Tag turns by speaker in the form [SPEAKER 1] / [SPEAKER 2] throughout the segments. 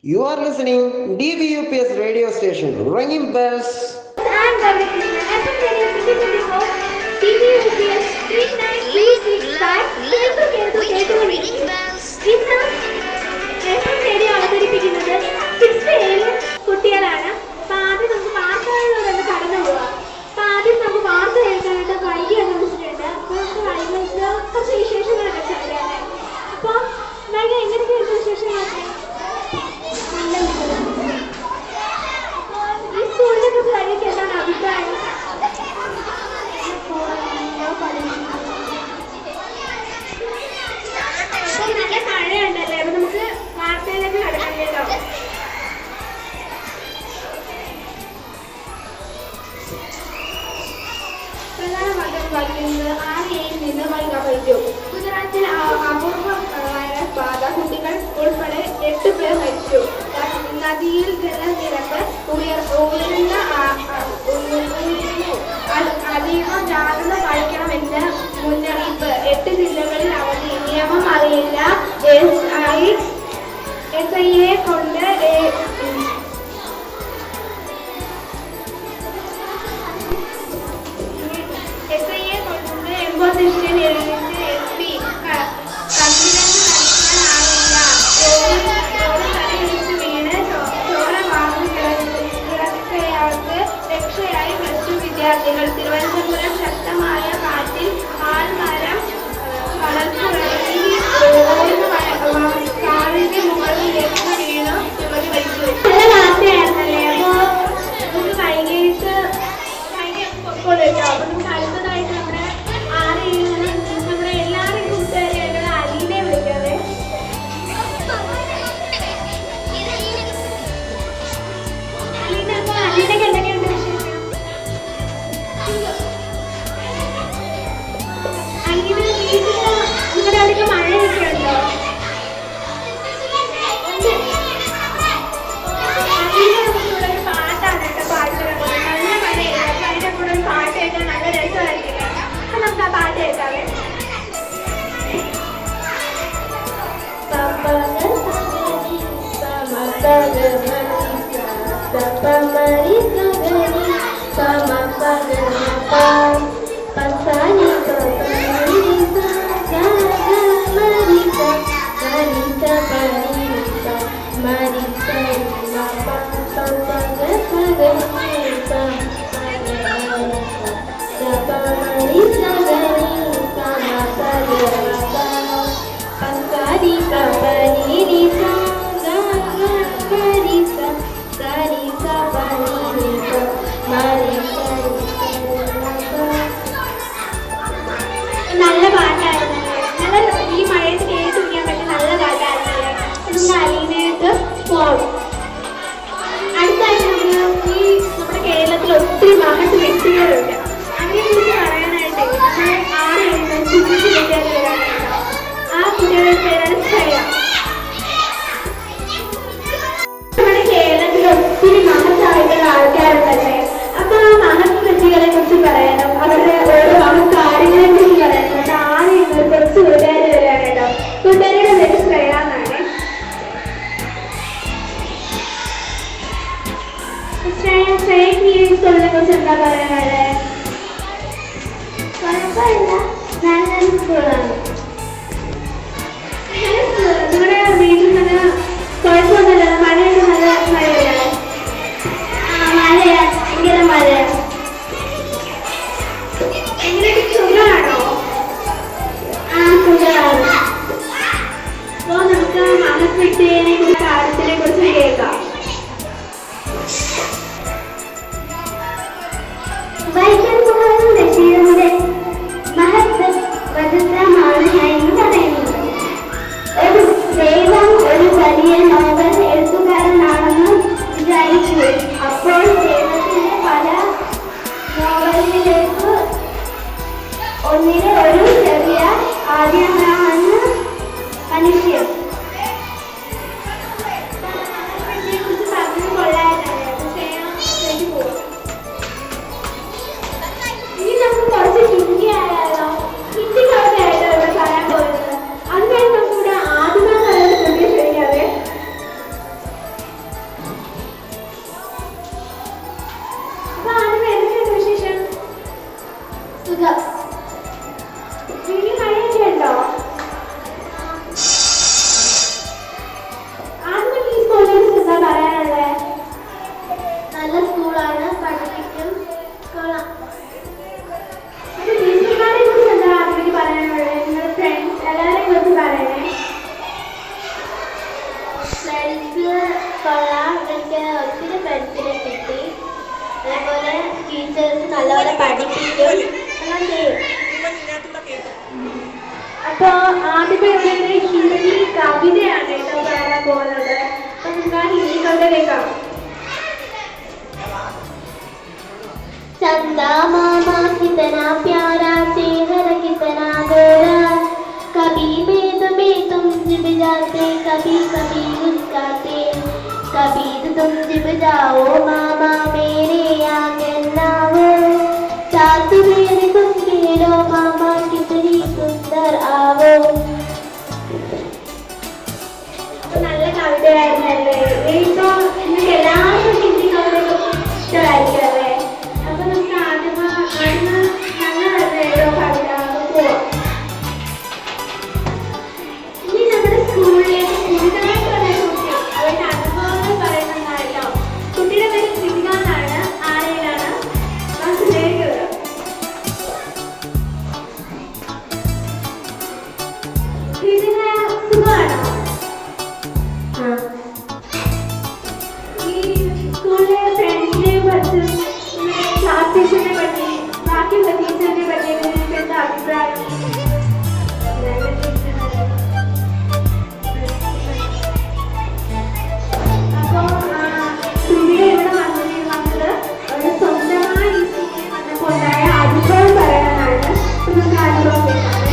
[SPEAKER 1] You are listening DVUPS radio station, ringing bells.
[SPEAKER 2] And the FM radio 2024 DVUPS 3936 ഇന്ന് FM radio അവതരിപ്പിക്കുന്നത് 6th A കുട്ടികളാണ്. അപ്പോൾ ആദ്യം നമുക്ക് വാർത്തകളിലൂടെ ഒന്ന് കടന്നു പോവാം. അപ്പോൾ ആദ്യം നമുക്ക് വാർത്ത കേൾക്കാനായിട്ട് വൈകി അനുവദിച്ചിട്ടുണ്ട്. അപ്പോൾ നമുക്ക് വൈകിട്ട് കുറച്ച് വിശേഷങ്ങളൊക്കെ പറയാനായി. അപ്പോൾ വൈകി എങ്ങനെയൊക്കെയുള്ള വിശേഷങ്ങളൊക്കെ ഈ സ്കൂളിനെ കുറിച്ച് വൈകിട്ട് എന്താണ് അഭിപ്രായം? നല്ല മഴയുണ്ടല്ലേ, അപ്പൊ നമുക്ക് വാർത്തയിലേക്ക് കടക്കാം കേട്ടോ. പ്രധാന വാർത്തകൾ വായിക്കുന്നത് 6 A നിന്ന് വായിക്കാൻ പറ്റും. ഗുജറാത്തിൽ അപൂർവ വൈറസ് ബാധ, കുട്ടികൾ ഉൾപ്പെടെ 8 പേർ മരിച്ചു. നദിയിൽ ജലനിരപ്പ് ഉയരുന്നു. അതീവ ജാഗ്രത പാലിക്കണമെന്ന് മുന്നറിയിപ്പ്. 8 ജില്ലകളിൽ അവധി. നിയമം അറിയില്ല. SIA കൊണ്ട് എംബോസിഷൻ എഴുതിച്ച് SP കൺഫിഡൻസ് നൽകാനാവില്ല. റോഡ് തലയിടിച്ച് വീണ് ചോര വാങ്ങി കിടക്കയാൾക്ക് രക്ഷയായി +2 വിദ്യാർത്ഥികൾ. തിരുവനന്തപുരം ശക്തമായ കാറ്റിൽ ആൽമരം വളർത്തുകയാണെങ്കിൽ കാറിന്റെ മുകളിലേക്ക് വീണു യുവതി മരിച്ചു. നല്ല വാർത്തയായിരുന്നല്ലേ. അപ്പോൾ നമുക്ക് വൈകിട്ട് പൊക്കോളൂ കേട്ടോ. അപ്പോൾ നമുക്ക് അടുത്തതായിട്ട് നമ്മുടെ നമ്മുടെ എല്ലാവരും കൂട്ടുകാരെയായിട്ടുള്ള അലീനെ വിളിക്കാതെ. അലീന, അപ്പോൾ അലീനയ്ക്ക് എന്തൊക്കെയുണ്ട് വിശേഷം? അലീന, വീട്ടിൽ നിങ്ങളുടെ അവിടെയൊക്കെ മഴയൊക്കെ ഉണ്ടോ? അലീന നമുക്കിവിടെ ഒരു പാട്ടാണ് കേട്ടോ പാടുന്നത്. നല്ല മഴയില്ല, അപ്പോൾ അതിൻ്റെ കൂടെ ഒരു പാട്ട് കേൾക്കാൻ നല്ല രസമായിരിക്കില്ല. അപ്പം നമുക്ക് ആ പാട്ട് കേൾക്കാവേ. നല്ല പാട്ടായിരുന്നല്ലേ. നല്ല ഈ മഴയത്ത് കേട്ട് കുടിക്കാൻ പറ്റിയ നല്ല പാട്ടായിരുന്നല്ലേ. നമ്മുടെ അലീനയായിട്ട് പോകാം. അടുത്തായിട്ട് നമുക്ക് നമ്മുടെ കേരളത്തിൽ ഒത്തിരി മഹത് വ്യക്തികളുണ്ട്. അതിനെക്കുറിച്ച് പറയാനായിട്ട് 6 കുഞ്ഞു കുട്ടികൾ വരാനുണ്ടോ. ആ കുട്ടികളുടെ പേരാണ് ശ്രേയ. നമ്മുടെ കേരളത്തിൽ ഒത്തിരി മഹത്തായിട്ടുള്ള ആൾക്കാരുണ്ടല്ലേ. അപ്പൊ ആ മഹത് വ്യക്തികളെ കുറിച്ച് പറയാനും അവരുടെ ഓരോ മഹത് കാര്യങ്ങളെ കുറിച്ച് പറയാനും ആരെയും കുറച്ച് കൂട്ടുകാർ വരാണ് കേട്ടോ. കൂട്ടുകാരുടെ പേര് ശ്രേയ എന്നാണ്. ശ്രേയക്ക് ഈ സ്കൂളിനെ കുറിച്ച് എന്താ പറയാനുള്ളത്? കുഴപ്പമില്ല, നല്ല സ്കൂളാണ്. നിങ്ങളുടെ വീട്ടിൽ നല്ല കുഴപ്പമൊന്നുമില്ല. മഴയൊക്കെ നല്ല മഴയാണ്. മഴയാ, ഭയങ്കര മഴയാ. എങ്ങനെയൊക്കെ സുഖമാണോ? സുഖമാണ്. അപ്പോൾ നമുക്ക് മഹത് വ്യക്തിയെ കുറിച്ച് കാര്യത്തിനെ കുറിച്ച് കേൾക്കാം. വൈക്കം മുഹമ്മദ് ബഷീറിന്റെ മഹത് വചനമാണ് എന്ന് പറയുന്നത്. ഒരു ദൈവം ഒരു വലിയ നോവൽ എഴുത്തുകാരനാണെന്ന് വിചാരിച്ചു. അപ്പോൾ ദൈവത്തിന്റെ പല നോവലിലേക്ക് ഒന്നിലെ ഒരു ചെറിയ ആദ്യമാണെന്ന് മനുഷ്യൻ. ഫ്രണ്ട്സ് കൊള്ളാം. എനിക്ക് ഒത്തിരി ഫ്രണ്ട്സിനെ കിട്ടി. അതേപോലെ ടീച്ചേഴ്സ് നല്ലപോലെ പഠിപ്പിക്കും എല്ലാം ചെയ്യും. അപ്പോൾ ആദ്യമേ ഇവിടെ ഹിന്ദി കവിതയാണ് കേട്ടോ പറയാൻ പോകുന്നത്. അപ്പം നിങ്ങൾക്ക് ആ ഹിന്ദി കവിത കേൾക്കാം. चंदा मामा कितना प्यारा, चेहरा कितना गोरा, कभी भेद में तुम जिब जाते, कभी कभी मुस्काते, कभी तो तुम जिब जाओ मामा मेरे आंगन आओ, साथ मेरे तुम खेलो मामा कितनी सुंदर आओ. നല്ല കവിതയായിരുന്നല്ലേ. ഇപ്പോൾ നിങ്ങൾക്ക് എല്ലാവർക്കും ഹിന്ദി കവിതയൊക്കെ ഇഷ്ടമായിരിക്കും അല്ലേ? അപ്പൊ നമുക്ക് ആദ്യം നല്ല ഏതോ കവിത പോവാം. ഇനി നമ്മുടെ സ്കൂളിലേക്ക് പുതുതായിട്ട് വന്ന കുട്ടി അവരുടെ അനുഭവങ്ങൾ പറയുന്നതായിട്ടോ. കുട്ടിയുടെ പേര് കൃതിക എന്നാണ്. ആരെയാണ് ക്ലാസ്സിലേക്ക് വരാം. കൃതിക സുഖമാണോ? ഈ സ്കൂളിലെ ഫ്രണ്ട്സിനെ പറ്റി ക്ലാസ് ടീച്ചറിനെ പറ്റി ബാക്കിയുള്ള ടീച്ചറിനെ പറ്റി നിങ്ങൾക്ക് എന്താ അഭിപ്രായം? അപ്പോൾ കൃതിക ഇവിടെ വന്നത് ഒരു സ്വന്തമായി ഈ സ്കൂളിൽ വന്നപ്പോൾ ഉണ്ടായ അനുഭവം പറയാനാണ്. നമുക്ക് അനുഭവം കേൾക്കാമേ.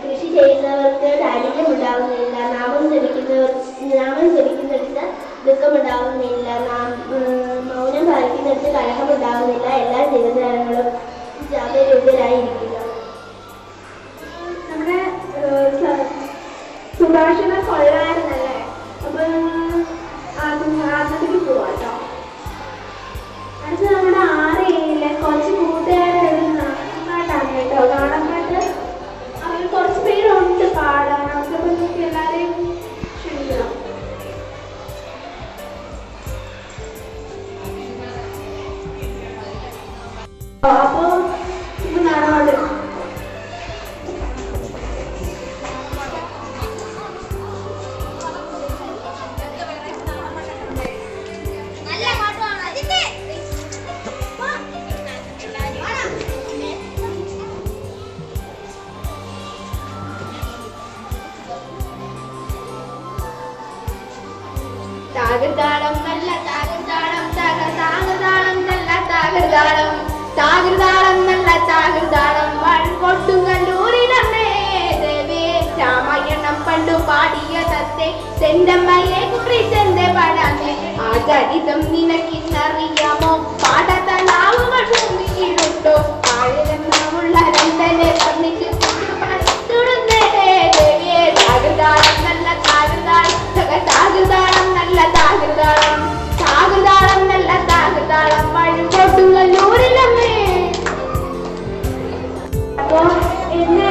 [SPEAKER 2] കൃഷി ചെയ്യുന്നവർക്ക് ദാരിദ്ര്യം ഉണ്ടാവുന്നില്ല. നാമം ജപിക്കുന്നിടത്ത് ദുഃഖമുണ്ടാകുന്നില്ല, മൗനം പാലിക്കുന്നിടത്ത് കലഹമുണ്ടാകുന്നില്ല, എല്ലാ ജീവജാലങ്ങളും ജാഗ്രതയിലായിരിക്കുക. നമ്മുടെ സുഭാഷണം കൊള്ളായിരുന്നല്ലേ? അപ്പൊ ആദ്യത്തേക്ക് പോവാട്ടോ. അടുത്ത് നമ്മുടെ 6 കുറച്ച് കൂട്ടുകാരുടെ നാട്ടാണ് കേട്ടോ. നാടൻപാട്ട് അവർ കുറച്ച് പേരുണ്ട് പാടാൻ. അവർക്കപ്പോൾ നമുക്ക് എല്ലാവരെയും ക്ഷണിക്കണം. അപ്പോ ഇത് നാടൻപാട്ട് താകൃതാളം നല്ല താകൃതാളം താകൃതാളം നല്ല താകൃതാളം താകൃതാളം നല്ല താകൃതാളം കൊടുങ്ങല്ലൂരിലമ്മേ ദേവിയെ രാമായണം പണ്ടു പാടിയ തത്തെ തെണ്ടമ്മയെ കുറിച്ചെന്റെ പാടാമേ ആ ചരിതം നിനക്കിന്നറിയാമോ? പാടത്തലാവുകൾ ഭൂമിയിലുണ്ടോ? താഴെയുള്ള രണ്ടനെ പറഞ്ഞിട്ട് തുടർന്നേ ദേവിയെ താകൃതാളം നല്ല താകൃതാളം താകൃതാളം നല്ല താകൃതാളം താകൃതാളം നല്ല താകൃതാളം കൊടുങ്ങല്ലൂരിലമ്മേ. അപ്പോ എന്നെ